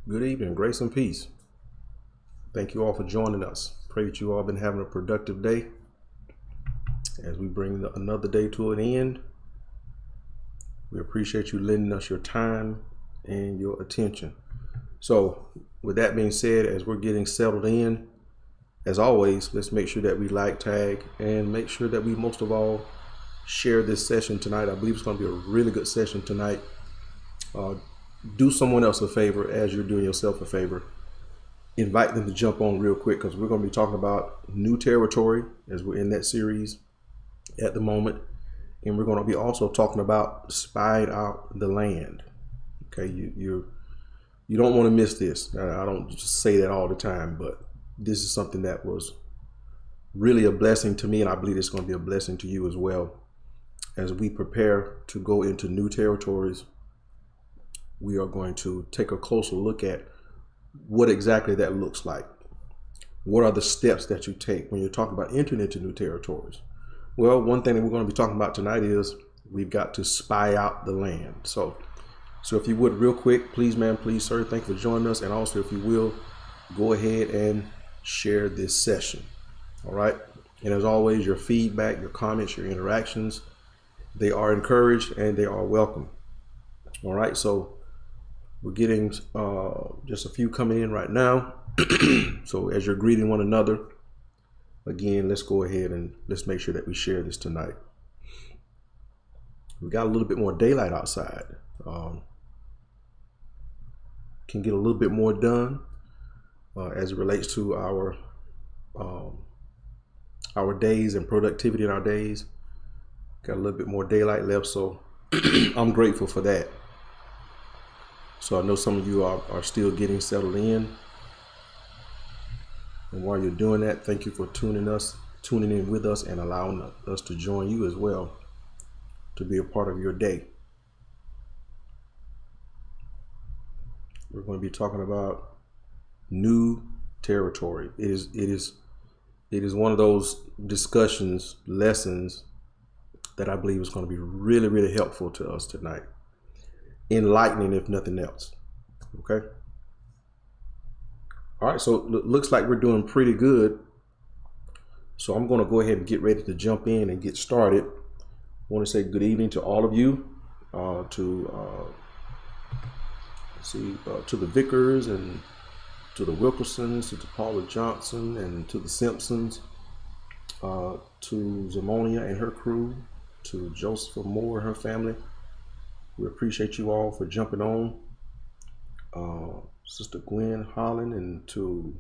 Good evening, grace and peace. Thank you all for joining us. Pray that you all been having a productive day as we bring another day to an end. We appreciate you lending us your time and your attention. So with that being said, as we're getting settled in, as always, let's make sure that we like, tag, and make sure that we most of all share this session tonight. I believe it's going to be a really good session tonight. Do someone else a favor as you're doing yourself a favor. Invite them to jump on real quick, because we're going to be talking about new territory as we're in that series at the moment. And we're going to be also talking about spying out the land. Okay, you don't want to miss this. I don't just say that all the time, but this is something that was really a blessing to me, and I believe it's going to be a blessing to you as well. As we prepare to go into new territories, we are going to take a closer look at what exactly that looks like. What are the steps that you take when you're talking about entering into new territories? Well, one thing that we're going to be talking about tonight is we've got to spy out the land. So if you would, real quick, please, ma'am, please, sir, thank you for joining us. And also, if you will, go ahead and share this session. All right. And as always, your feedback, your comments, your interactions, they are encouraged and they are welcome. All right. So we're getting just a few coming in right now. So as you're greeting one another, again, let's go ahead and let's make sure that we share this tonight. We got a little bit more daylight outside. Can get a little bit more done as it relates to our days and productivity in our days. Got a little bit more daylight left, so I'm grateful for that. So I know some of you are still getting settled in. And while you're doing that, thank you for tuning in with us and allowing us to join you as well to be a part of your day. We're going to be talking about new territory. It is one of those discussions, lessons that I believe is going to be really, really helpful to us tonight. Enlightening, if nothing else. Okay. All right. So looks like we're doing pretty good. So I'm going to go ahead and get ready to jump in and get started. I want to say good evening to all of you, to the Vickers and to the Wilkersons, to Paula Johnson and to the Simpsons, to Zamonia and her crew, to Joseph Moore and her family. We appreciate you all for jumping on. Sister Gwen Holland, and to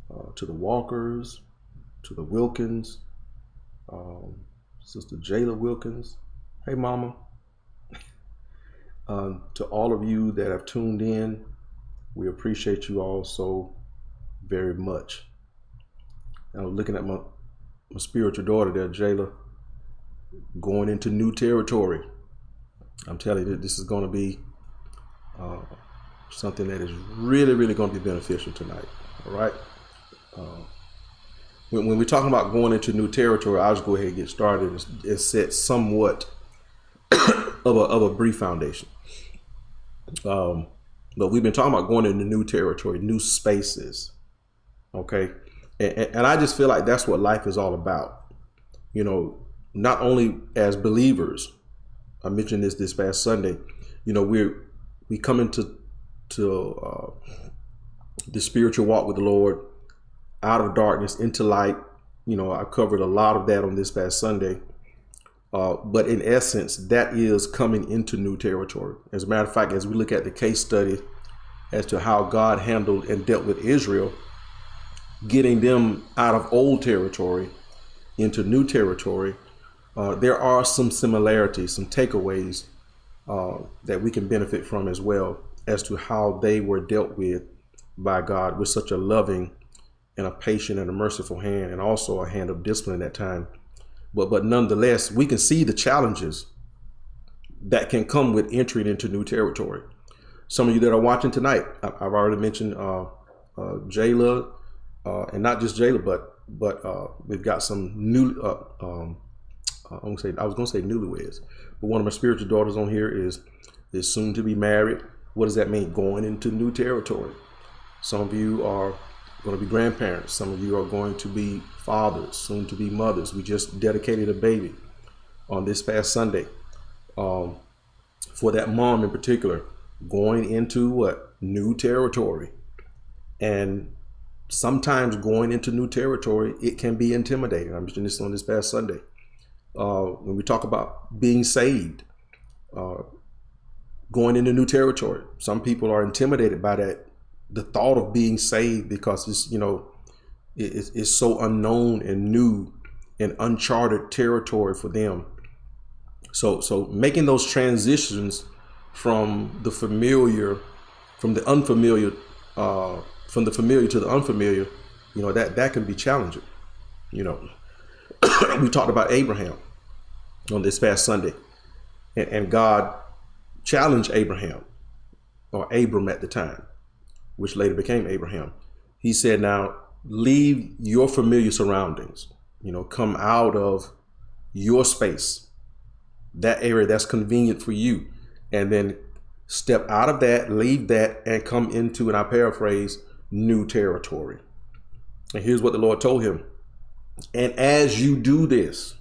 the Walkers, to the Wilkins, Sister Jayla Wilkins. Hey, Mama. To all of you that have tuned in, we appreciate you all so very much. I was looking at my spiritual daughter there, Jayla, going into new territory. I'm telling you, this is going to be something that is really, really going to be beneficial tonight. All right. When we're talking about going into new territory, I'll just go ahead and get started and set somewhat of a brief foundation. But we've been talking about going into new territory, new spaces. Okay. And I just feel like that's what life is all about. You know, not only as believers, I mentioned this past Sunday, you know, we come into the spiritual walk with the Lord, out of darkness into light. You know, I covered a lot of that on this past Sunday. But in essence, that is coming into new territory. As a matter of fact, as we look at the case study as to how God handled and dealt with Israel, getting them out of old territory into new territory, there are some similarities, some takeaways that we can benefit from as well, as to how they were dealt with by God with such a loving and a patient and a merciful hand, and also a hand of discipline at that time. But nonetheless, we can see the challenges that can come with entering into new territory. Some of you that are watching tonight, I've already mentioned Jayla, and not just Jayla, but we've got some new. I was going to say newlyweds, but one of my spiritual daughters on here is soon to be married. What does that mean? Going into new territory. Some of you are going to be grandparents. Some of you are going to be fathers, soon to be mothers. We just dedicated a baby on this past Sunday. For that mom in particular, going into what? New territory. And sometimes going into new territory, it can be intimidating. I mentioned this on this past Sunday. When we talk about being saved, going into new territory, some people are intimidated by that, the thought of being saved, because it's so unknown and new and uncharted territory for them. So making those transitions from the familiar, from the unfamiliar, from the familiar to the unfamiliar, that can be challenging. We talked about Abraham on this past Sunday, and God challenged Abraham, or Abram at the time, which later became Abraham. He said, now leave your familiar surroundings, come out of your space, that area that's convenient for you, and then step out of that, leave that, and come into, and I paraphrase, new territory. And here's what the Lord told him. And as you do this,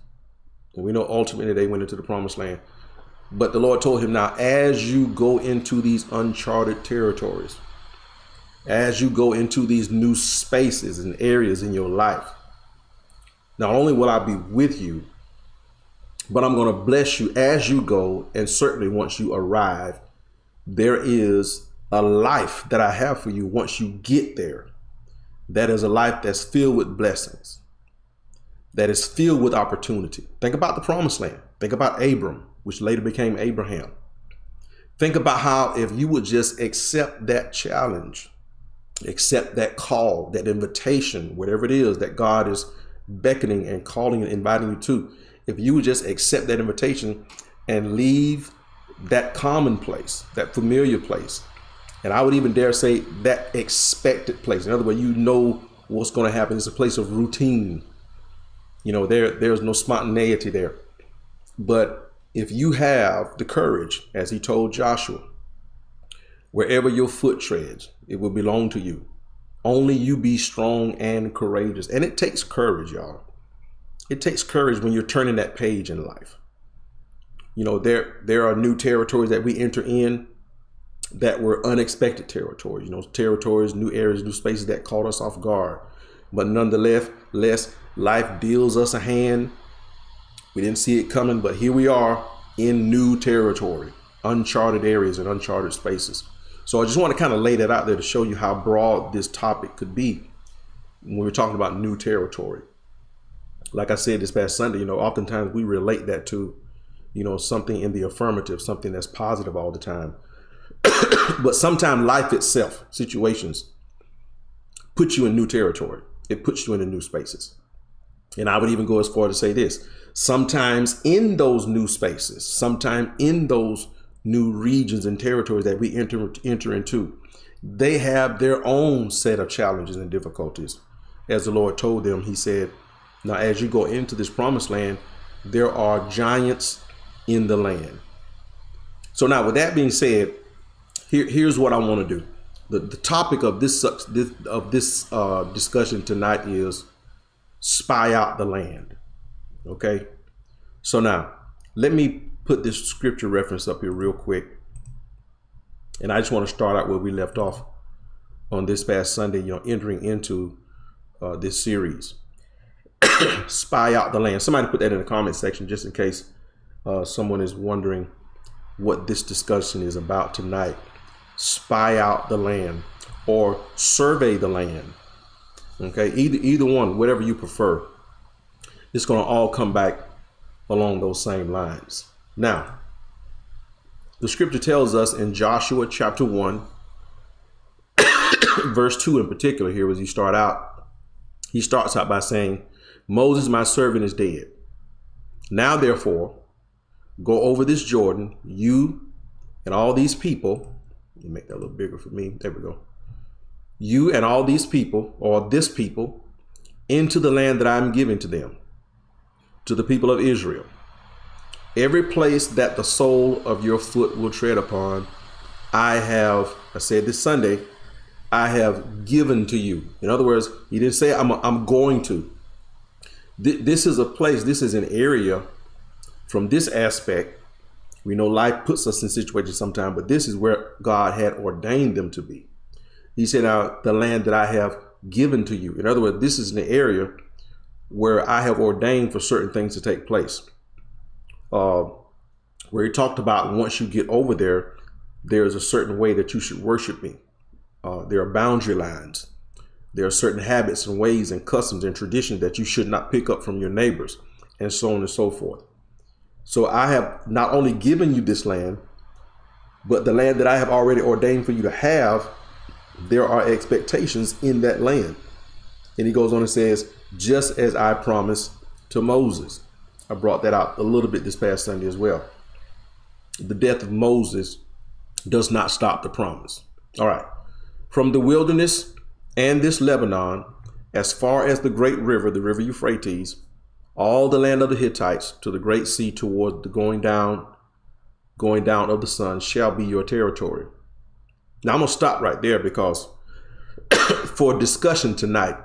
and we know ultimately they went into the promised land, but the Lord told him, now as you go into these uncharted territories, as you go into these new spaces and areas in your life, not only will I be with you, but I'm going to bless you as you go. And certainly once you arrive, there is a life that I have for you once you get there. That is a life that's filled with blessings, that is filled with opportunity. Think about the promised land. Think about Abram, which later became Abraham. Think about how if you would just accept that challenge, accept that call, that invitation, whatever it is that God is beckoning and calling and inviting you to, if you would just accept that invitation and leave that common place, that familiar place, and I would even dare say that expected place. In other words, what's going to happen. It's a place of routine. There's no spontaneity there. But if you have the courage, as he told Joshua, wherever your foot treads, it will belong to you. Only you be strong and courageous. And it takes courage, y'all. It takes courage when you're turning that page in life. There are new territories that we enter in that were unexpected territories, territories, new areas, new spaces that caught us off guard. But nonetheless, life deals us a hand. We didn't see it coming, but here we are in new territory, uncharted areas and uncharted spaces. So I just want to kind of lay that out there to show you how broad this topic could be when we're talking about new territory. Like I said this past Sunday, oftentimes we relate that to, something in the affirmative, something that's positive all the time. But sometimes life itself, situations, put you in new territory. It puts you into new spaces. And I would even go as far to say this. Sometimes in those new spaces, sometimes in those new regions and territories that we enter into, they have their own set of challenges and difficulties. As the Lord told them, he said, now as you go into this promised land, there are giants in the land. So now with that being said, here's what I want to do. The topic of this discussion tonight is spy out the land. Okay. So now let me put this scripture reference up here real quick. And I just want to start out where we left off on this past Sunday, entering into this series. Spy out the land. Somebody put that in the comment section just in case someone is wondering what this discussion is about tonight. Spy out the land or survey the land. Okay, either one, whatever you prefer. It's going to all come back along those same lines. Now, the scripture tells us in Joshua chapter 1, verse 2 in particular here, as he starts out by saying, Moses, my servant, is dead. Now, therefore, go over this Jordan, you and all these people. Let me make that a little bigger for me. There we go. You and all these people, or this people, into the land that I'm giving to them, to the people of Israel. Every place that the sole of your foot will tread upon, I said this Sunday, I have given to you. In other words, he didn't say I'm going to. This is a place, this is an area from this aspect. We know life puts us in situations sometimes, but this is where God had ordained them to be. He said, now the land that I have given to you. In other words, this is an area where I have ordained for certain things to take place. Where he talked about once you get over there, there's a certain way that you should worship me. There are boundary lines. There are certain habits and ways and customs and traditions that you should not pick up from your neighbors, and so on and so forth. So I have not only given you this land, but the land that I have already ordained for you to have, there are expectations in that land. And he goes on and says, just as I promised to Moses. I brought that out a little bit this past Sunday as well. The death of Moses does not stop the promise. All right. From the wilderness and this Lebanon, as far as the great river, the river Euphrates, all the land of the Hittites to the great sea toward the going down of the sun shall be your territory. Now I'm going to stop right there because for discussion tonight,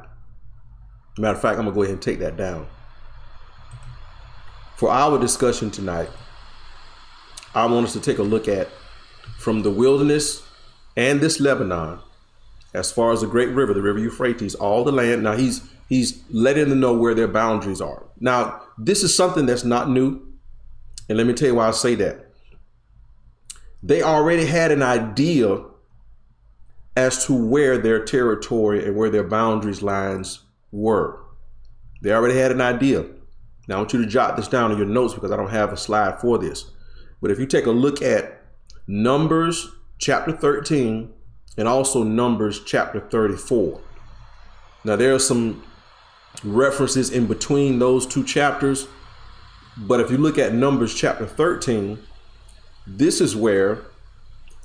matter of fact, I'm going to go ahead and take that down. For our discussion tonight, I want us to take a look at from the wilderness and this Lebanon, as far as the great river, the river Euphrates, all the land. Now he's letting them know where their boundaries are. Now, this is something that's not new. And let me tell you why I say that. They already had an idea as to where their territory and where their boundaries lines were. They already had an idea. Now I want you to jot this down in your notes because I don't have a slide for this. But if you take a look at Numbers chapter 13 and also Numbers chapter 34. Now there are some references in between those two chapters. But if you look at Numbers chapter 13, this is where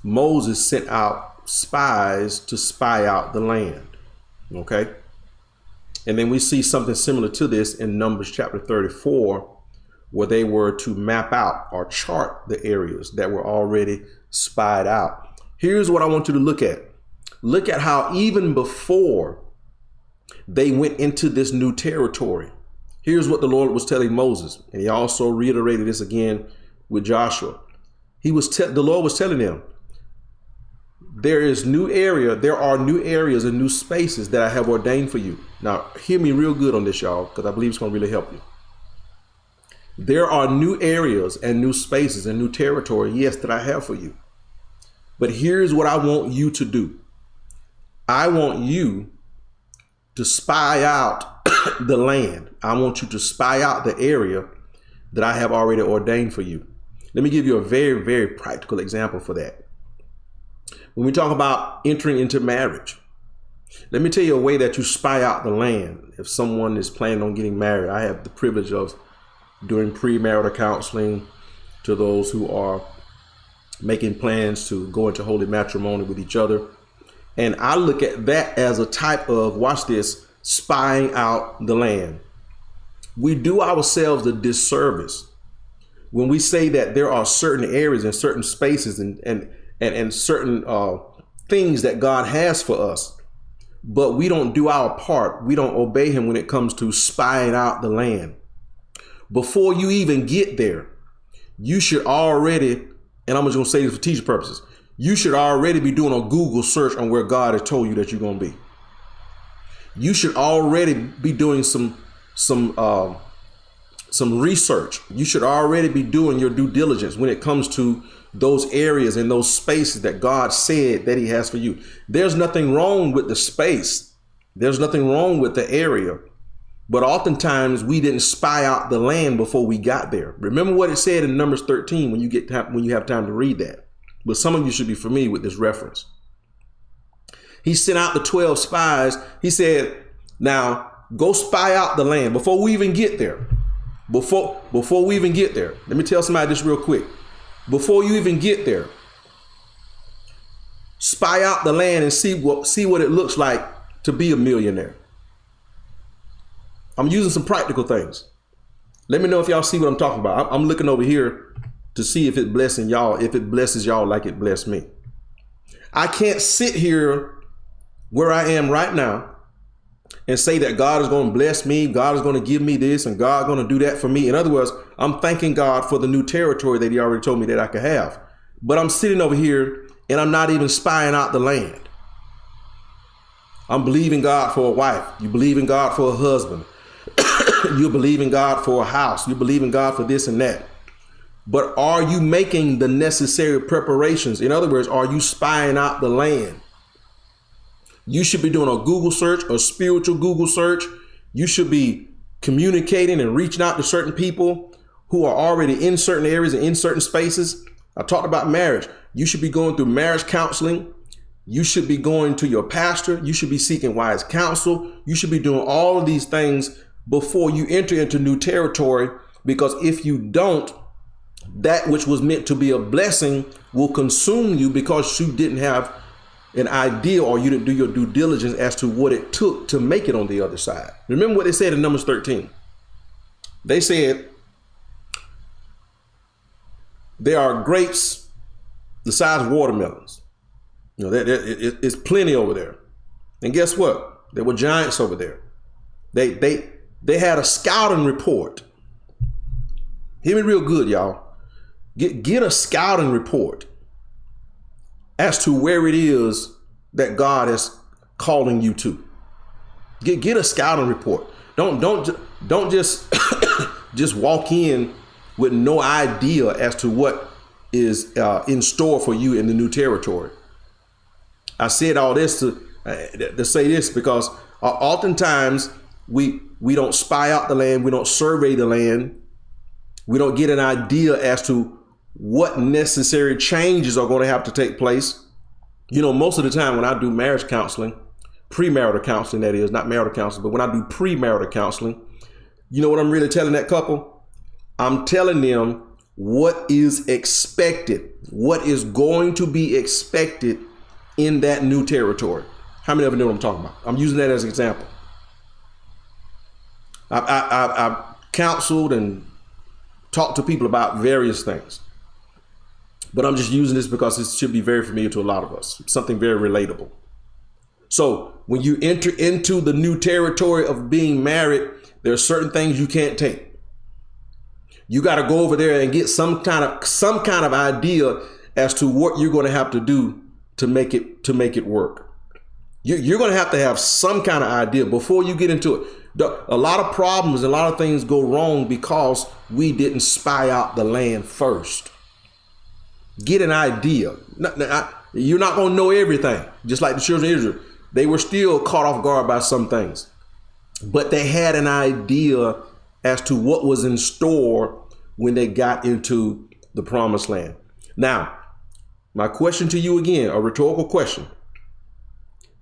Moses sent out spies to spy out the land. Okay. And then we see something similar to this in Numbers chapter 34, where they were to map out or chart the areas that were already spied out. Here's what I want you to look at. Look at how even before they went into this new territory, here's what the Lord was telling Moses. And he also reiterated this again with Joshua. The Lord was telling them, there are new areas and new spaces that I have ordained for you. Now, hear me real good on this, y'all, because I believe it's going to really help you. There are new areas and new spaces and new territory, yes, that I have for you. But here's what I want you to do. I want you to spy out the land. I want you to spy out the area that I have already ordained for you. Let me give you a very, very practical example for that. When we talk about entering into marriage, let me tell you a way that you spy out the land. If someone is planning on getting married, I have the privilege of doing premarital counseling to those who are making plans to go into holy matrimony with each other. And I look at that as a type of, watch this, spying out the land. We do ourselves a disservice when we say that there are certain areas and certain spaces and certain things that God has for us, but we don't do our part. We don't obey him when it comes to spying out the land. Before you even get there, you should already, and I'm just going to say this for teaching purposes, you should already be doing a Google search on where God has told you that you're going to be. You should already be doing some research. You should already be doing your due diligence when it comes to those areas and those spaces that God said that he has for you. There's nothing wrong with the space. There's nothing wrong with the area. But oftentimes we didn't spy out the land before we got there. Remember what it said in Numbers 13 when you have time to read that. But some of you should be familiar with this reference. He sent out the 12 spies. He said, now go spy out the land before we even get there. Before we even get there. Let me tell somebody this real quick. Before you even get there, spy out the land and see what it looks like to be a millionaire. I'm using some practical things. Let me know if y'all see what I'm talking about. I'm looking over here to see if it blesses y'all like it blessed me. I can't sit here where I am right now and say that God is going to bless me, God is going to give me this, and God is going to do that for me. In other words, I'm thanking God for the new territory that he already told me that I could have. But I'm sitting over here and I'm not even spying out the land. I'm believing God for a wife. You believe in God for a husband. You believe in God for a house. You believe in God for this and that. But are you making the necessary preparations? In other words, are you spying out the land? You should be doing a Google search, a spiritual Google search. You should be communicating and reaching out to certain people who are already in certain areas and in certain spaces. I talked about marriage. You should be going through marriage counseling. You should be going to your pastor. You should be seeking wise counsel. You should be doing all of these things before you enter into new territory, because if you don't, that which was meant to be a blessing will consume you because you didn't have an idea, or you didn't do your due diligence as to what it took to make it on the other side. Remember what they said in Numbers 13. They said there are grapes the size of watermelons. You know, it's plenty over there. And guess what? There were giants over there. They had a scouting report. Hear me real good, y'all. Get a scouting report as to where it is that God is calling you to. Get a scouting report. Don't just just walk in with no idea as to what is in store for you in the new territory. I said all this to say this because oftentimes we don't spy out the land, we don't survey the land, we don't get an idea as to what necessary changes are going to have to take place. You know, most of the time when I do marriage counseling, premarital counseling, that is, not marital counseling, but when I do premarital counseling, you know what I'm really telling that couple? I'm telling them what is expected, what is going to be expected in that new territory. How many of you know what I'm talking about? I'm using that as an example. I've counseled and talked to people about various things. But I'm just using this because it should be very familiar to a lot of us. Something very relatable. So when you enter into the new territory of being married, there are certain things you can't take. You got to go over there and get some kind of idea as to what you're going to have to do to make it work. You're going to have some kind of idea before you get into it. A lot of problems, a lot of things go wrong because we didn't spy out the land first. Get an idea. You're not going to know everything. Just like the children of Israel, they were still caught off guard by some things, but they had an idea as to what was in store when they got into the promised land. Now, my question to you again, a rhetorical question.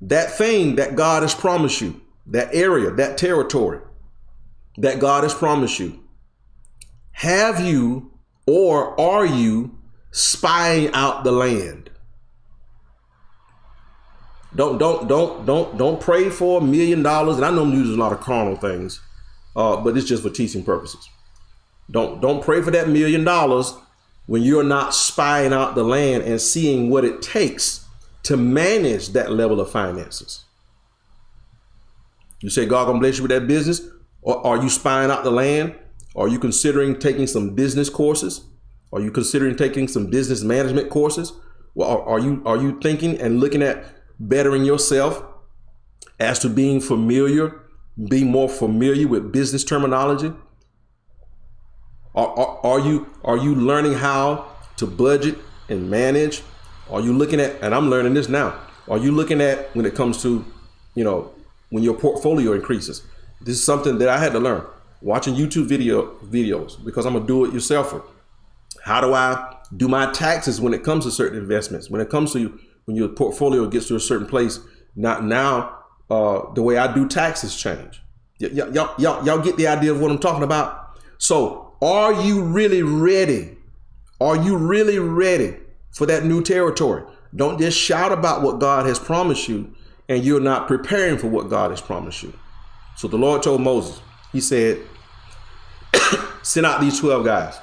That thing that God has promised you, that area, that territory that God has promised you, have you or are you spying out the land? Don't pray for $1 million. And I know I'm using a lot of carnal things, but it's just for teaching purposes. Don't pray for that $1 million when you're not spying out the land and seeing what it takes to manage that level of finances. You say God gonna bless you with that business, or are you spying out the land? Are you considering taking some business courses? Are you considering taking some business management courses? Well, are you thinking and looking at bettering yourself as to being more familiar with business terminology? Are you learning how to budget and manage? Are you looking at, and I'm learning this now, are you looking at when it comes to, when your portfolio increases? This is something that I had to learn watching YouTube videos because I'm a do-it-yourselfer. How do I do my taxes when it comes to certain investments? When it comes to when your portfolio gets to a certain place, now the way I do taxes change. Y'all get the idea of what I'm talking about? So are you really ready? Are you really ready for that new territory? Don't just shout about what God has promised you and you're not preparing for what God has promised you. So the Lord told Moses, he said, send out these 12 guys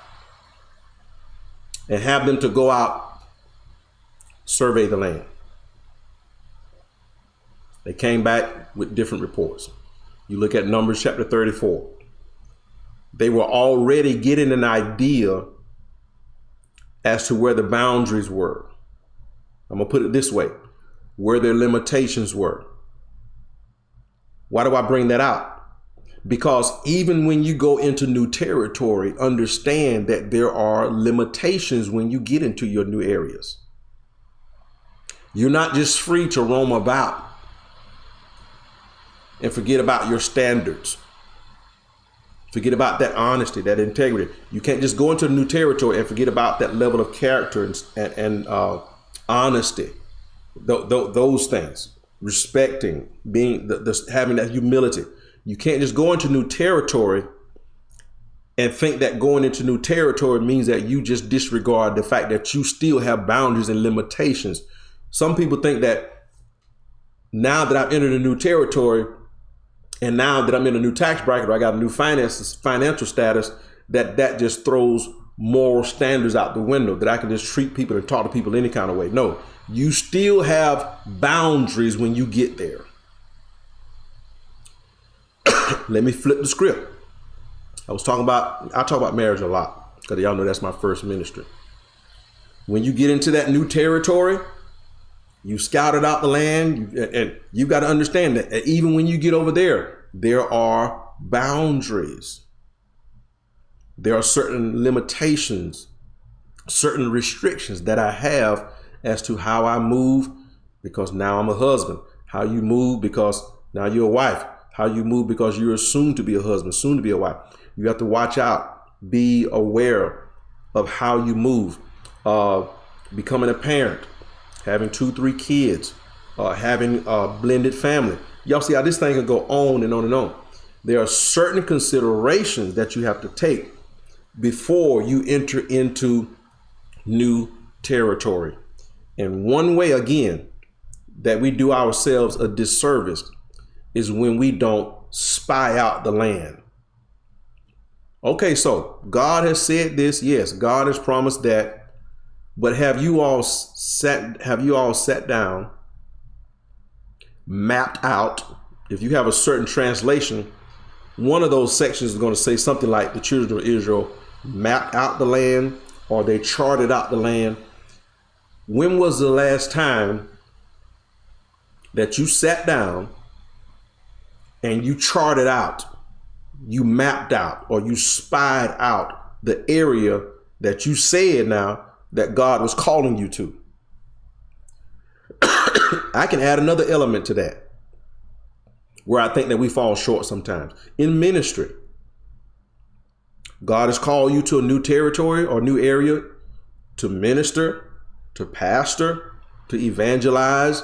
and have them to go out, survey the land. They came back with different reports. You look at Numbers chapter 34. They were already getting an idea as to where the boundaries were. I'm going to put it this way, where their limitations were. Why do I bring that out? Because even when you go into new territory, understand that there are limitations when you get into your new areas. You're not just free to roam about and forget about your standards. Forget about that honesty, that integrity. You can't just go into a new territory and forget about that level of character and honesty. Those things, respecting, being having that humility. You can't just go into new territory and think that going into new territory means that you just disregard the fact that you still have boundaries and limitations. Some people think that now that I've entered a new territory and now that I'm in a new tax bracket, or I got a new financial status, that just throws moral standards out the window, that I can just treat people and talk to people any kind of way. No, you still have boundaries when you get there. Let me flip the script. I talk about marriage a lot because y'all know that's my first ministry. When you get into that new territory, you scouted out the land, and you got to understand that even when you get over there, there are boundaries. There are certain limitations, certain restrictions that I have as to how I move, because now I'm a husband. How you move because now you're a wife. How you move because you're soon to be a husband, soon to be a wife. You have to watch out, be aware of how you move. Becoming a parent, having 2-3 kids, having a blended family. Y'all see how this thing can go on and on and on. There are certain considerations that you have to take before you enter into new territory. And one way, again, that we do ourselves a disservice is when we don't spy out the land. Okay, so God has said this. Yes, God has promised that. But have you all sat down, mapped out? If you have a certain translation, one of those sections is going to say something like the children of Israel mapped out the land, or they charted out the land. When was the last time that you sat down and you charted out, you mapped out, or you spied out the area that you said now that God was calling you to? I can add another element to that, where I think that we fall short sometimes. In ministry, God has called you to a new territory or new area to minister, to pastor, to evangelize.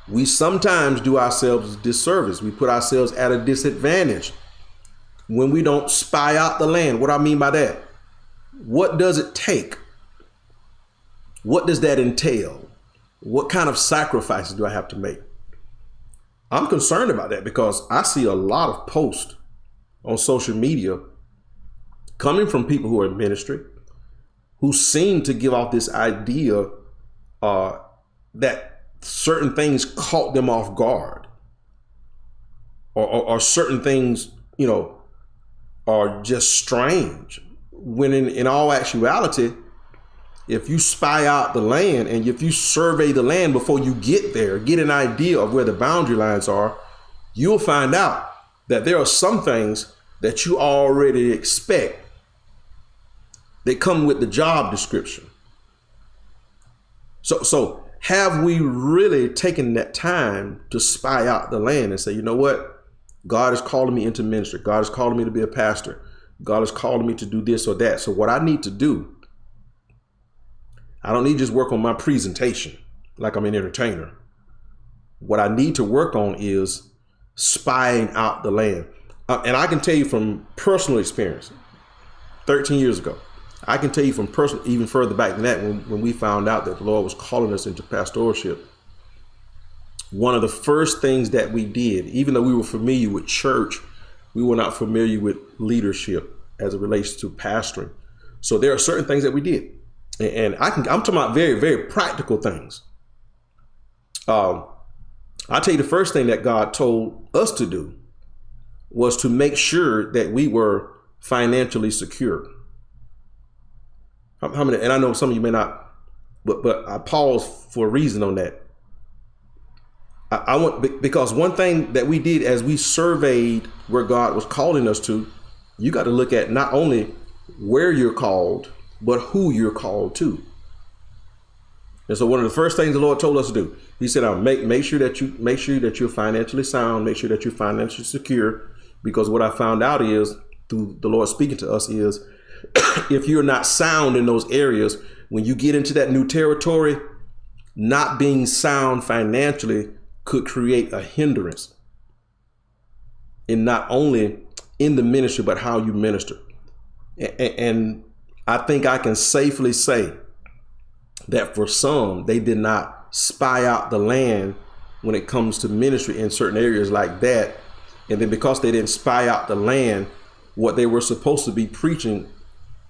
We sometimes do ourselves a disservice. We put ourselves at a disadvantage when we don't spy out the land. What I mean by that? What does it take? What does that entail? What kind of sacrifices do I have to make? I'm concerned about that because I see a lot of posts on social media coming from people who are in ministry who seem to give off this idea that certain things caught them off guard, or certain things, are just strange. When in all actuality, if you spy out the land and if you survey the land before you get there, get an idea of where the boundary lines are, you'll find out that there are some things that you already expect. They come with the job description. So have we really taken that time to spy out the land and say, you know what? God is calling me into ministry. God is calling me to be a pastor. God is calling me to do this or that. So what I need to do, I don't need to just work on my presentation like I'm an entertainer. What I need to work on is spying out the land. And I can tell you from personal experience, 13 years ago, I can tell you from personal, even further back than that, when we found out that the Lord was calling us into pastoralship, one of the first things that we did, even though we were familiar with church, we were not familiar with leadership as it relates to pastoring. So there are certain things that we did. And I'm talking about very, very practical things. I'll tell you the first thing that God told us to do was to make sure that we were financially secure. How many? And I know some of you may not, but I pause for a reason on that. I want, because one thing that we did as we surveyed where God was calling us to, you got to look at not only where you're called, but who you're called to. And so one of the first things the Lord told us to do, he said, make sure that you're financially sound, make sure that you're financially secure, because what I found out is, through the Lord speaking to us, is if you're not sound in those areas, when you get into that new territory, not being sound financially could create a hindrance in not only in the ministry, but how you minister. And I think I can safely say that for some, they did not spy out the land when it comes to ministry in certain areas like that. And then because they didn't spy out the land, what they were supposed to be preaching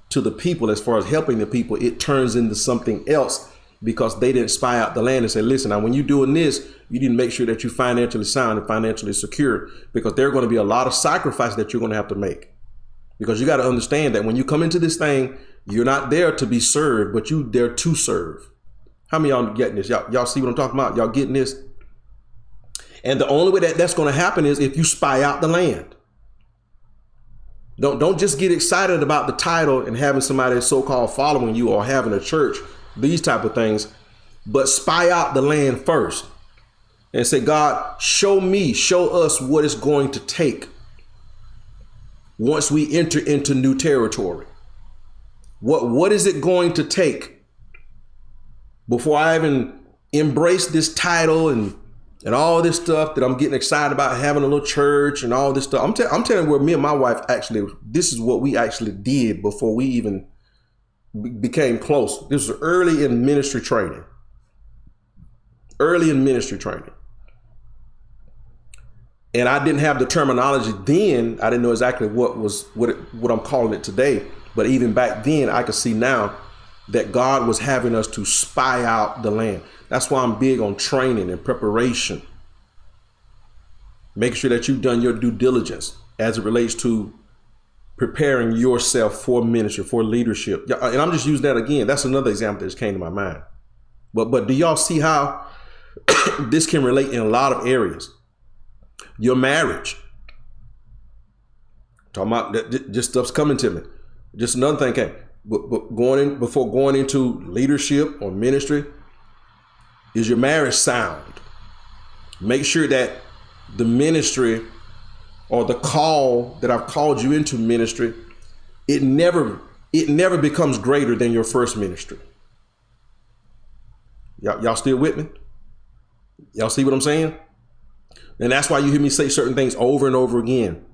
to the people as far as helping the people, it turns into something else because they didn't spy out the land and say, listen, now when you're doing this, you need to make sure that you're financially sound and financially secure, because there are going to be a lot of sacrifice that you're going to have to make. Because you got to understand that when you come into this thing, you're not there to be served, but you there to serve. How many of y'all getting this? Y'all see what I'm talking about? Y'all getting this? And the only way that that's going to happen is if you spy out the land. Don't just get excited about the title and having somebody so-called following you or having a church, these type of things, but spy out the land first and say, God, show us what it's going to take once we enter into new territory. What is it going to take before I even embrace this title and all this stuff that I'm getting excited about, having a little church and all this stuff. I'm telling you where me and my wife actually, this is what we actually did before we even became close. This was early in ministry training. And I didn't have the terminology then. I didn't know exactly what I'm calling it today. But even back then, I could see now that God was having us to spy out the land. That's why I'm big on training and preparation. Make sure that you've done your due diligence as it relates to preparing yourself for ministry, for leadership. And I'm just using that again. That's another example that just came to my mind. But do y'all see how this can relate in a lot of areas? Your marriage. Talking about that, just stuff's coming to me. Just another thing came. But before going into leadership or ministry, is your marriage sound? Make sure that the ministry or the call that I've called you into ministry, it never becomes greater than your first ministry. Y'all still with me? Y'all see what I'm saying? And that's why you hear me say certain things over and over again,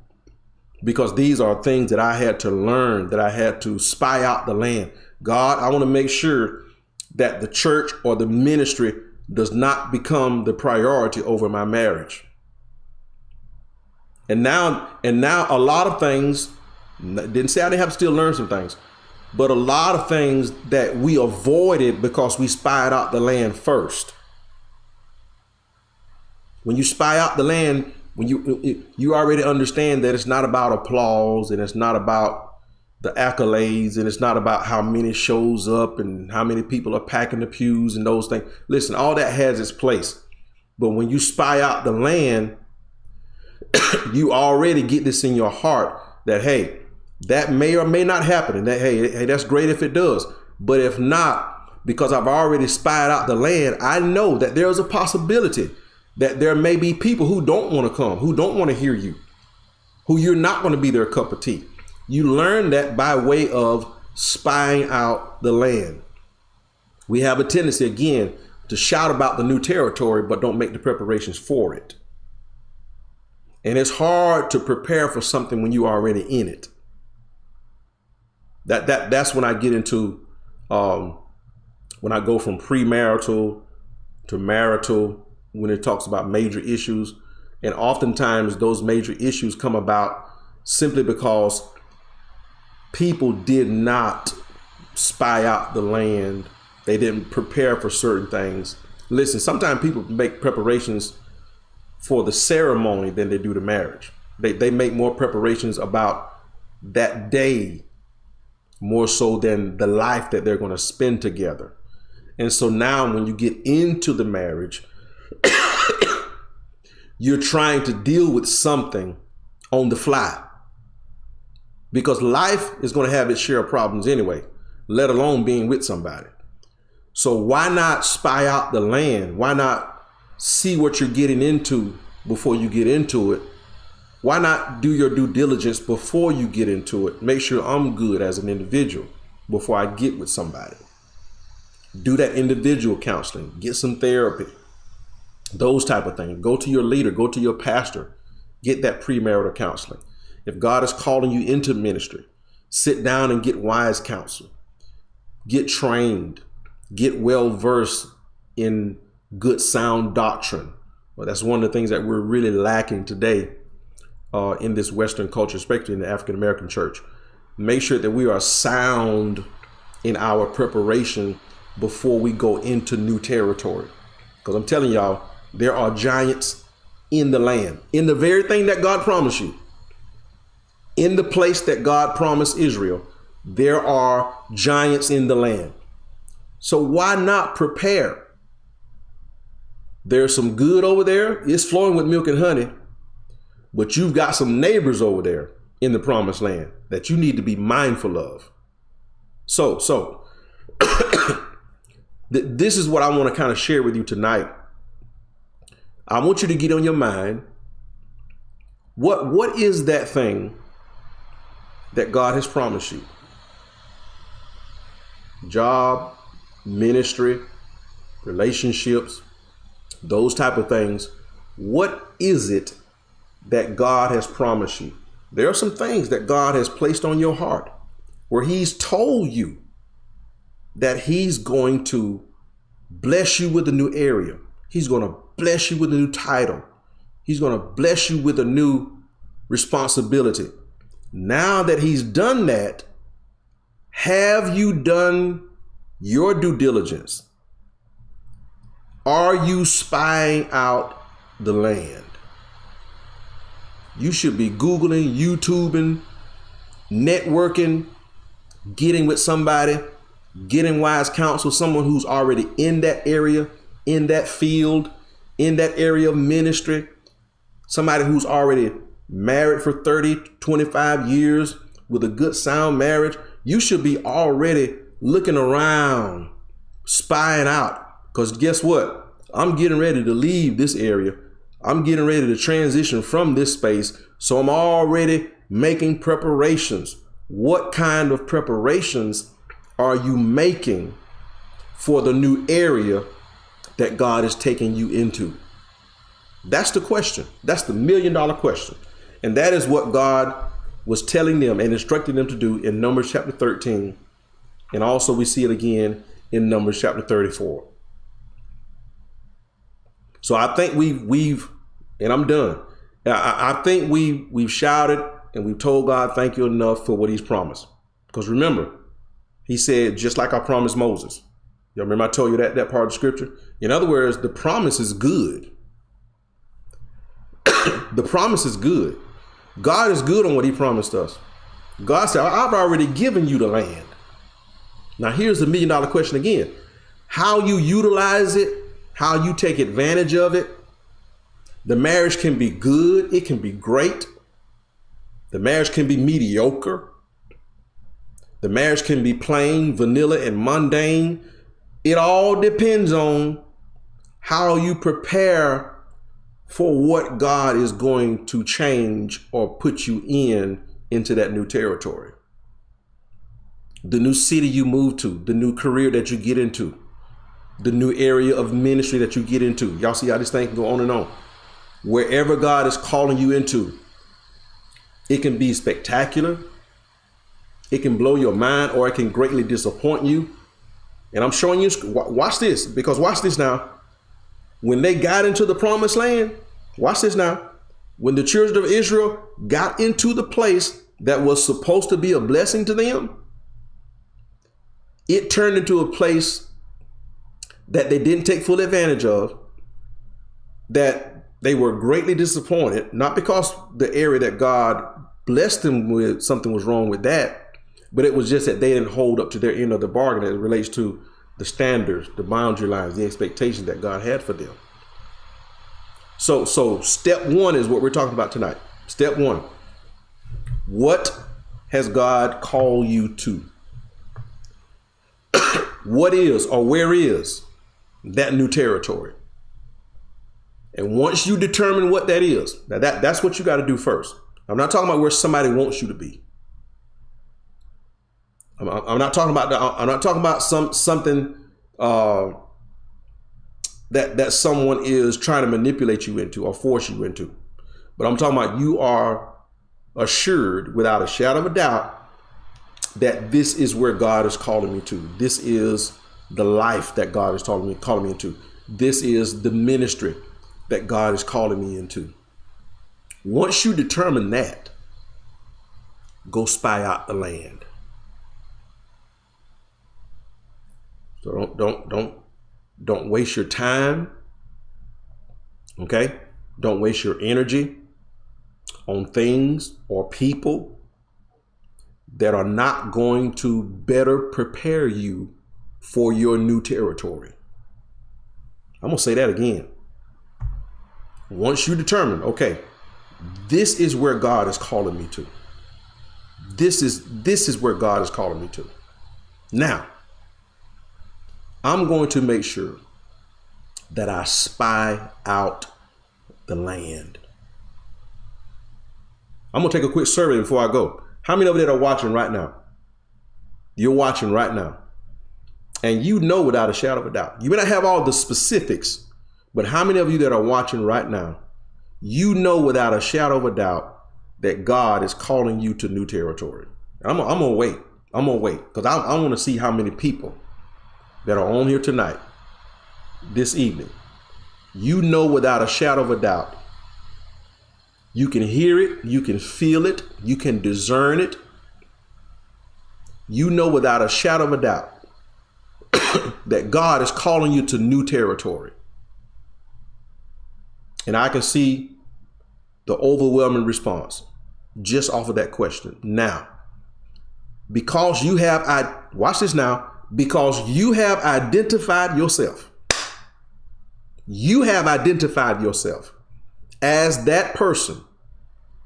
because these are things that I had to learn, that I had to spy out the land. God, I want to make sure that the church or the ministry does not become the priority over my marriage. And now a lot of things, didn't say I didn't have to still learn some things, but a lot of things that we avoided because we spied out the land first. When you spy out the land, when you already understand that it's not about applause and it's not about the accolades and it's not about how many shows up and how many people are packing the pews and those things. Listen, all that has its place. But when you spy out the land, you already get this in your heart that, hey, that may or may not happen. And that, hey, that's great if it does. But if not, because I've already spied out the land, I know that there's a possibility that there may be people who don't want to come, who don't want to hear you, who you're not going to be their cup of tea. You learn that by way of spying out the land. We have a tendency, again, to shout about the new territory, but don't make the preparations for it. And it's hard to prepare for something when you're already in it. That's when I get into, when I go from premarital to marital, when it talks about major issues. And oftentimes those major issues come about simply because people did not spy out the land. They didn't prepare for certain things. Listen, sometimes people make preparations for the ceremony than they do the marriage. They make more preparations about that day more so than the life that they're going to spend together. And so now when you get into the marriage, you're trying to deal with something on the fly, because life is going to have its share of problems anyway, let alone being with somebody. So why not spy out the land? Why not see what you're getting into before you get into it? Why not do your due diligence before you get into it? Make sure I'm good as an individual before I get with somebody. Do that individual counseling, get some therapy, those type of things. Go to your leader, go to your pastor, get that premarital counseling. If God is calling you into ministry, sit down and get wise counsel, get trained, get well versed in good sound doctrine. Well, that's one of the things that we're really lacking today in this Western culture, especially in the African American church. Make sure that we are sound in our preparation before we go into new territory. Because I'm telling y'all, there are giants in the land, in the very thing that God promised you, in the place that God promised Israel. There are giants in the land. So why not prepare? There's some good over there. It's flowing with milk and honey. But you've got some neighbors over there in the promised land that you need to be mindful of. So this is what I want to kind of share with you tonight. I want you to get on your mind. What is that thing that God has promised you? Job, ministry, relationships, those type of things. What is it that God has promised you? There are some things that God has placed on your heart where he's told you that he's going to bless you with a new area. He's going to bless you with a new title. He's going to bless you with a new responsibility. Now that he's done that, have you done your due diligence? Are you spying out the land? You should be Googling, YouTubing, networking, getting with somebody, getting wise counsel, someone who's already in that area, in that field, in that area of ministry, somebody who's already married for 30, 25 years with a good sound marriage. You should be already looking around, spying out, because guess what? I'm getting ready to leave this area. I'm getting ready to transition from this space. So I'm already making preparations. What kind of preparations are you making for the new area that God is taking you into? That's the question. That's the $1 million question. And that is what God was telling them and instructing them to do in Numbers chapter 13. And also we see it again in Numbers chapter 34. So I think we've and I'm done. I think we've shouted and we've told God thank you enough for what he's promised. Because remember, he said, just like I promised Moses. Y'all remember I told you that part of the scripture? In other words, the promise is good. The promise is good. God is good on what he promised us. God said, I've already given you the land. Now here's the $1 million question again. How you utilize it, how you take advantage of it. The marriage can be good. It can be great. The marriage can be mediocre. The marriage can be plain, vanilla, and mundane. It all depends on how you prepare for what God is going to change or put you into that new territory. The new city you move to, the new career that you get into, the new area of ministry that you get into. Y'all see how this thing can go on and on. Wherever God is calling you into, it can be spectacular. It can blow your mind, or it can greatly disappoint you. And I'm showing you, watch this, because watch this now. When they got into the promised land, watch this now. When the children of Israel got into the place that was supposed to be a blessing to them, it turned into a place that they didn't take full advantage of, that They were greatly disappointed, not because the area that God blessed them with, something was wrong with that, but it was just that they didn't hold up to their end of the bargain as it relates to the standards, the boundary lines, the expectations that God had for them. So step one is what we're talking about tonight. Step one. What has God called you to? What is or where is that new territory? And once you determine what that is, now that's what you got to do first. I'm not talking about where somebody wants you to be. I'm not talking about something that someone is trying to manipulate you into or force you into. But I'm talking about you are assured without a shadow of a doubt that this is where God is calling me to. This is the life that God is calling me into. This is the ministry that God is calling me into. Once you determine that, go spy out the land. So don't waste your time. Okay? Don't waste your energy on things or people that are not going to better prepare you for your new territory. I'm going to say that again. Once you determine, okay, this is where God is calling me to. This is where God is calling me to. Now, I'm going to make sure that I spy out the land. I'm going to take a quick survey before I go. How many of you that are watching right now? You're watching right now. And you know without a shadow of a doubt. You may not have all the specifics, but how many of you that are watching right now, you know without a shadow of a doubt that God is calling you to new territory? I'm going to wait. I'm going to wait because I want to see how many people that are on here tonight, this evening, you know without a shadow of a doubt. You can hear it, you can feel it, you can discern it. You know without a shadow of a doubt that God is calling you to new territory. And I can see the overwhelming response just off of that question. Now, because you have, watch this now, because you have identified yourself. You have identified yourself as that person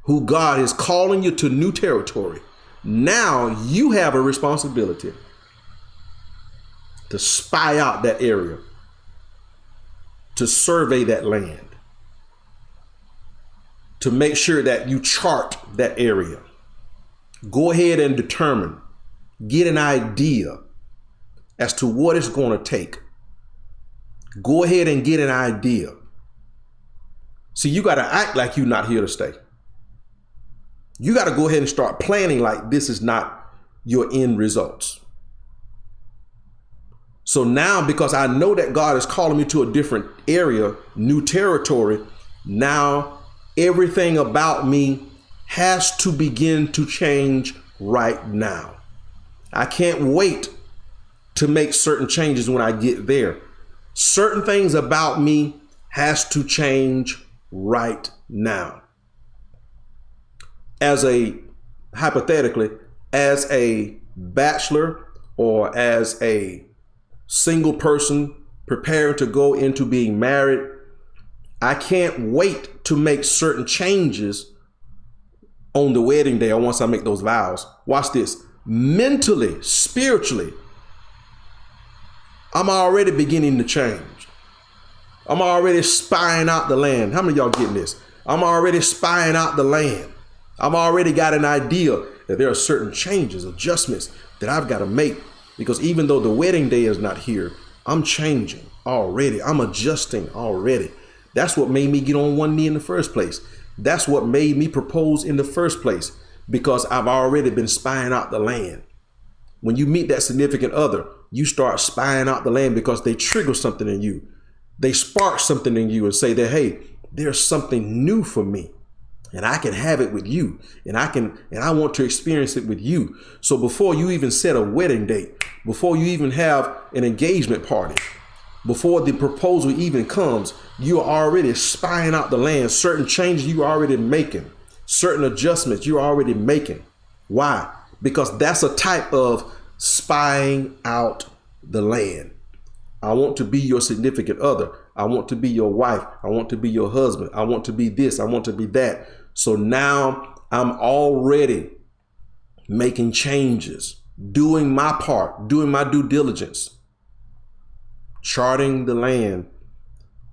who God is calling you to new territory. Now you have a responsibility to spy out that area, to survey that land, to make sure that you chart that area. Go ahead and determine, get an idea as to what it's going to take. Go ahead and get an idea. See, you got to act like you're not here to stay. You got to go ahead and start planning like this is not your end results. So now, because I know that God is calling me to a different area, new territory, now everything about me has to begin to change right now. I can't wait to make certain changes when I get there. Certain things about me has to change right now. Hypothetically, as a bachelor or as a single person preparing to go into being married, I can't wait to make certain changes on the wedding day or once I make those vows. Watch this. Mentally, spiritually, I'm already beginning to change. I'm already spying out the land. How many of y'all getting this? I'm already spying out the land. I've already got an idea that there are certain changes, adjustments that I've got to make, because even though the wedding day is not here, I'm changing already. I'm adjusting already. That's what made me get on one knee in the first place. That's what made me propose in the first place, because I've already been spying out the land. When you meet that significant other, you start spying out the land because they trigger something in you. They spark something in you and say that, hey, there's something new for me. And I can have it with you, and I want to experience it with you. So before you even set a wedding date, before you even have an engagement party, before the proposal even comes, you are already spying out the land. Certain changes you are already making, certain adjustments you're already making. Why? Because that's a type of spying out the land. I want to be your significant other. I want to be your wife. I want to be your husband. I want to be this. I want to be that. So now I'm already making changes, doing my part, doing my due diligence, charting the land,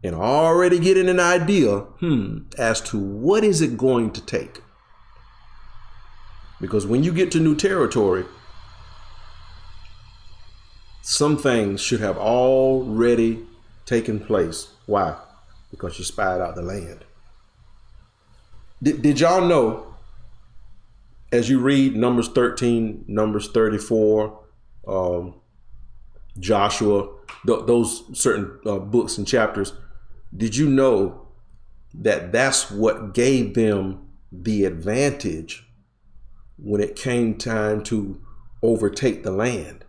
and already getting an idea as to what is it going to take. Because when you get to new territory, some things should have already taken place. Why? Because you spied out the land. Did y'all know, as you read Numbers 13, Numbers 34, Joshua, those certain books and chapters, did you know that that's what gave them the advantage when it came time to overtake the land?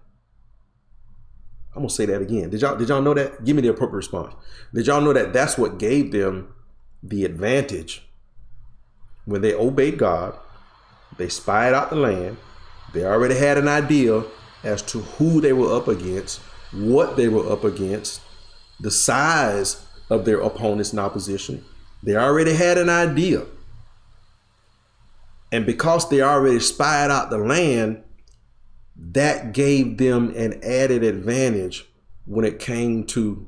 I'm gonna say that again. Did y'all know that? Give me the appropriate response. Did y'all know that that's what gave them the advantage when they obeyed God? They spied out the land. They already had an idea as to who they were up against, what they were up against, the size of their opponents in opposition. They already had an idea. And because they already spied out the land, that gave them an added advantage when it came to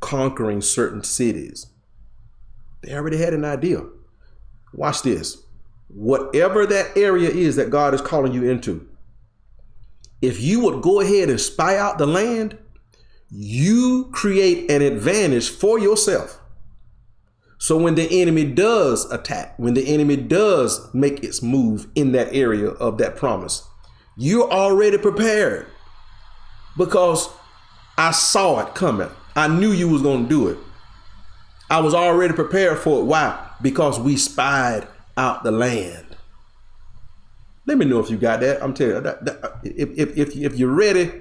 conquering certain cities. They already had an idea. Watch this. Whatever that area is that God is calling you into, if you would go ahead and spy out the land, you create an advantage for yourself. So when the enemy does attack, when the enemy does make its move in that area of that promise, you're already prepared because I saw it coming. I knew you was going to do it. I was already prepared for it. Why? Because we spied out the land. Let me know if you got that. I'm telling you, if you're ready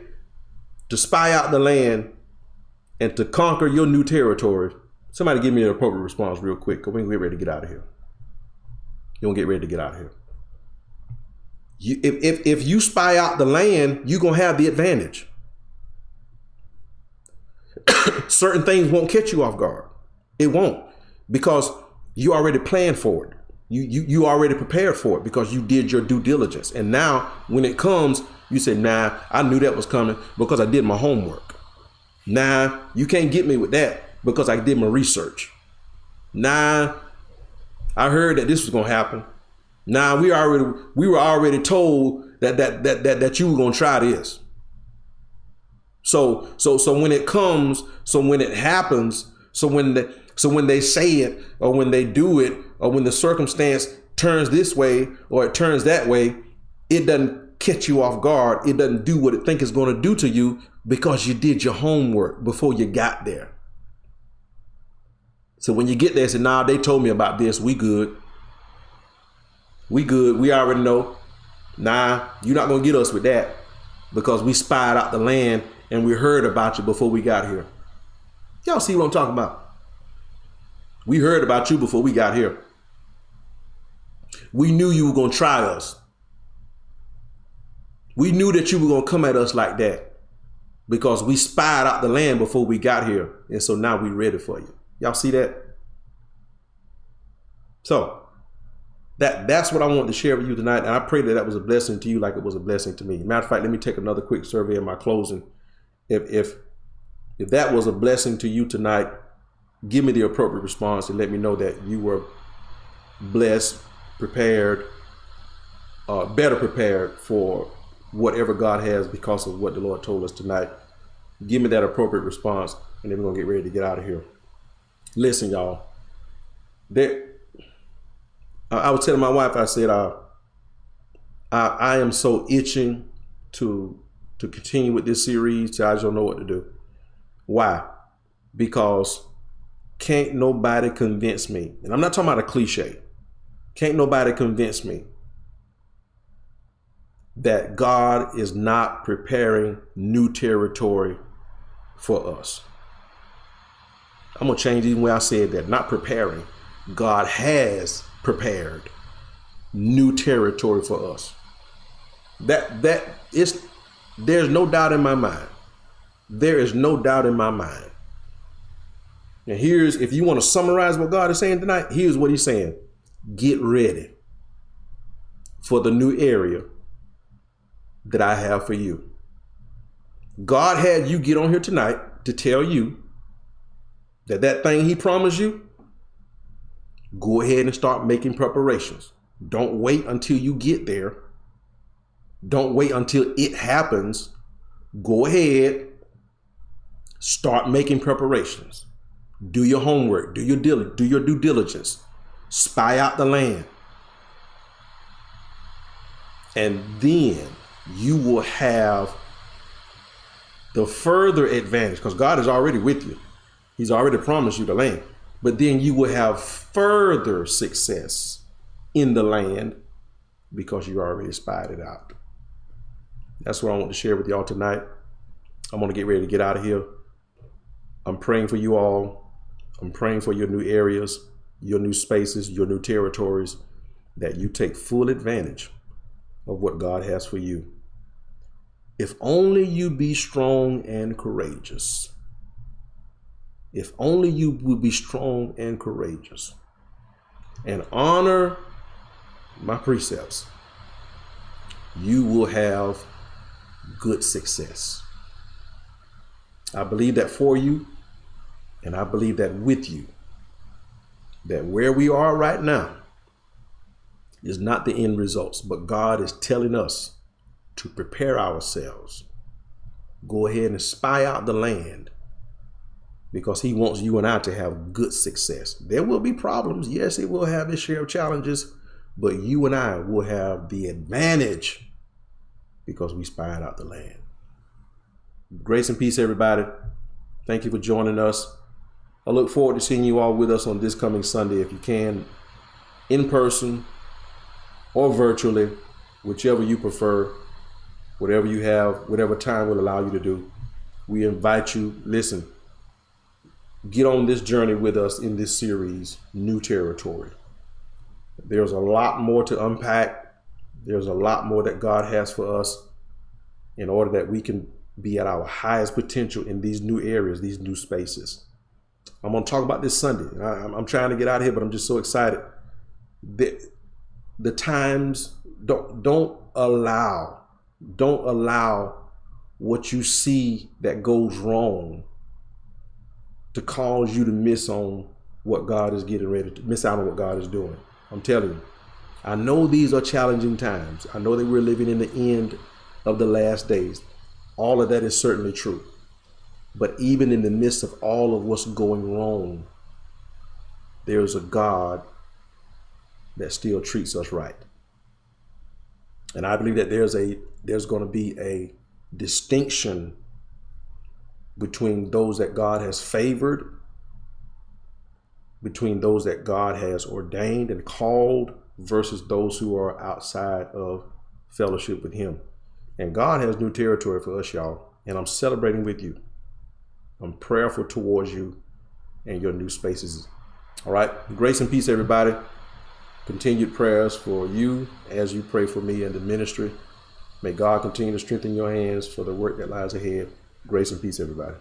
to spy out the land and to conquer your new territory, somebody give me an appropriate response real quick, because we're going to get ready to get out of here. You're going to get ready to get out of here. If you spy out the land, you're going to have the advantage. Certain things won't catch you off guard. It won't, because you already planned for it. You already prepared for it because you did your due diligence. And now when it comes, you say, nah, I knew that was coming because I did my homework. Nah, you can't get me with that because I did my research. Nah, I heard that this was going to happen. Nah, we were already told that you were going to try this. So when it comes, so when it happens, so when they say it, or when they do it, or when the circumstance turns this way or it turns that way, it doesn't catch you off guard. It doesn't do what it think it's going to do to you because you did your homework before you got there. So when you get there, say, nah, they told me about this. We good. We good. We already know. Nah, you're not going to get us with that because we spied out the land and we heard about you before we got here. Y'all see what I'm talking about? We heard about you before we got here. We knew you were going to try us. We knew that you were going to come at us like that because we spied out the land before we got here. And so now we're ready for you. Y'all see that? So that's what I wanted to share with you tonight. And I pray that was a blessing to you like it was a blessing to me. Matter of fact, let me take another quick survey in my closing. If that was a blessing to you tonight, give me the appropriate response and let me know that you were blessed, prepared, better prepared for whatever God has because of what the Lord told us tonight. Give me that appropriate response, and then we're going to get ready to get out of here. Listen, y'all. I was telling my wife, I said, I am so itching to continue with this series. I just don't know what to do. Why? Because can't nobody convince me, and I'm not talking about a cliche, can't nobody convince me that God is not preparing new territory for us. I'm going to change even where I said that. Not preparing. God has prepared new territory for us. There's no doubt in my mind. There is no doubt in my mind. And if you want to summarize what God is saying tonight, here's what he's saying. Get ready for the new area that I have for you. God had you get on here tonight to tell you that thing he promised you, go ahead and start making preparations. Don't wait until you get there. Don't wait until it happens. Go ahead, start making preparations. Do your homework, do your due diligence. Spy out the land. And then you will have the further advantage, because God is already with you. He's already promised you the land. But then you will have further success in the land because you already spied it out. That's what I want to share with y'all tonight. I'm going to get ready to get out of here. I'm praying for you all. I'm praying for your new areas, your new spaces, your new territories, that you take full advantage of what God has for you. If only you be strong and courageous. If only you would be strong and courageous and honor my precepts, you will have good success. I believe that for you, and I believe that with you, that where we are right now is not the end results, but God is telling us to prepare ourselves. Go ahead and spy out the land, because he wants you and I to have good success. There will be problems. Yes, it will have its share of challenges, but you and I will have the advantage because we spied out the land. Grace and peace, everybody. Thank you for joining us. I look forward to seeing you all with us on this coming Sunday, if you can, in person or virtually, whichever you prefer, whatever you have, whatever time will allow you to do. We invite you, listen, get on this journey with us in this series, New Territory. There's a lot more to unpack. There's a lot more that God has for us in order that we can be at our highest potential in these new areas, these new spaces. I'm going to talk about this Sunday. I'm trying to get out of here, but I'm just so excited. The times, don't allow what you see that goes wrong to cause you to miss on what God is getting ready to miss out on what God is doing. I'm telling you, I know these are challenging times. I know that we're living in the end of the last days. All of that is certainly true. But even in the midst of all of what's going wrong, there's a God that still treats us right. And I believe that there's going to be a distinction between those that God has favored, between those that God has ordained and called, versus those who are outside of fellowship with him. And God has new territory for us, y'all. And I'm celebrating with you. I'm prayerful towards you and your new spaces. All right. Grace and peace, everybody. Continued prayers for you as you pray for me and the ministry. May God continue to strengthen your hands for the work that lies ahead. Grace and peace, everybody.